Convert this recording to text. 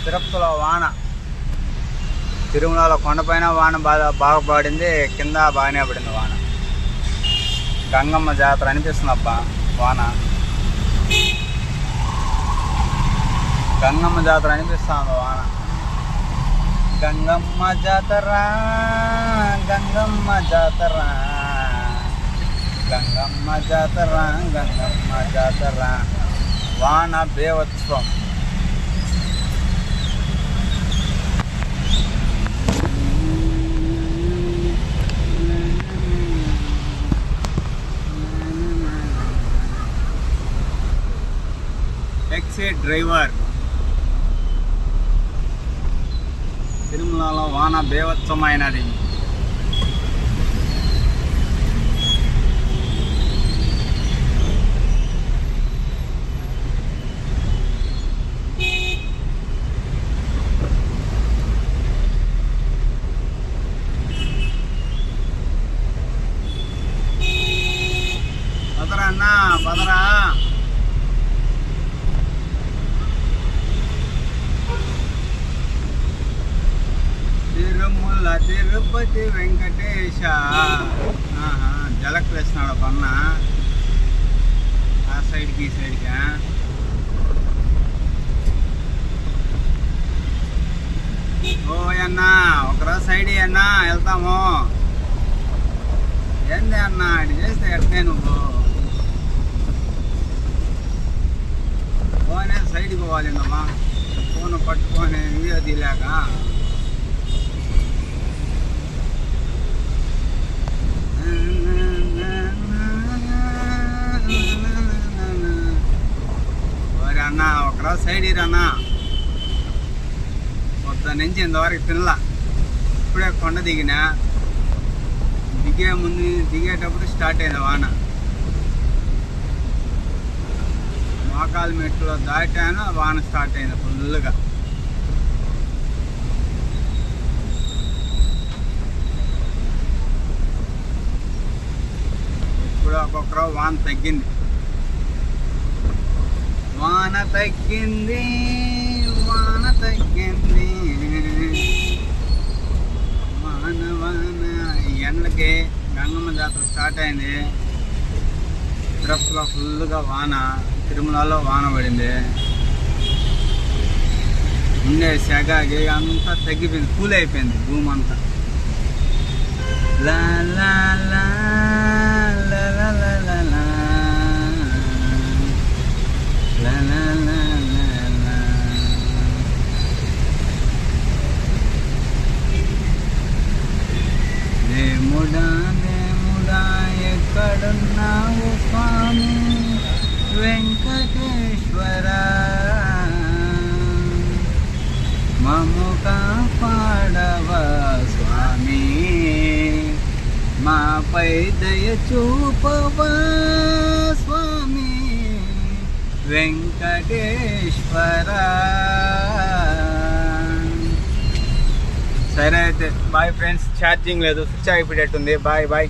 తిరుపతిలో వాన, తిరుమలలో కొండపైన వాన బాగా పడింది, కింద బాగానే పడింది వాన. గంగమ్మ జాతర అనిపిస్తుంది అబ్బా వాన. గంగమ్మ జాతర అనిపిస్తుంది వాన. గంగమ్మ జాతర, గంగమ్మ జాతర, గంగమ్మ జాతర, గంగమ్మ జాతర. వాన బేవత్సవం. Taxi driver. తిరుమలలో వాన బేవత్సమైనది. బదరా అన్నా, బదరా. తిరుమల తిరుపతి వెంకటేశ. జలక్ వేస్తున్నాడు పన్న ఆ సైడ్కి ఈ సైడ్కి. ఓ అన్నా ఒకరోజు సైడ్ అన్నా వెళ్తాము. ఏంది అన్నా ఇటు చేస్తే ఎట్నే నువ్వు ఫోనే సైడ్కి పోవాలి అమ్మా. ఫోన్ పట్టుకొని వీడియో తీలేక. అన్నా ఒకరోజు సైడ్ ఇరన్నా. పొద్దున్న నుంచి ఇంతవరకు తినలా. ఇప్పుడే కొండ దిగినా. దిగేటప్పుడు స్టార్ట్ అయింది వాన. మోకాలు మెట్లో దాటాను, వాన స్టార్ట్ అయింది ఫుల్గా. ఇప్పుడు ఒక్కొక్కరు వాన తగ్గింది. వాన తగ్గింది, వాన తగ్గింది. వాన వాన. ఈ ఎండలకి గంగమ్మ జాతర స్టార్ట్ అయింది. తిరుపతిలో ఫుల్గా వాన, తిరుమలలో వాన పడింది. ఉండే సెగకి అంతా తగ్గిపోయింది, కూల్ అయిపోయింది భూమి అంతా. లా లా లా లా లా లా లా లా లా లా లా లా. దేవుడా దేవుడా ఎక్కడున్నావు స్వామి వెంకటేశ్వర, మమ్ము కాపాడవా స్వామి, మాపై దయ చూపవా స్వామి వెంకటేశ్వర. సరే అయితే బాయ్ ఫ్రెండ్స్. ఛార్జింగ్ లేదు, స్విచ్ అయిపోయేటట్టుంది. Bye bye.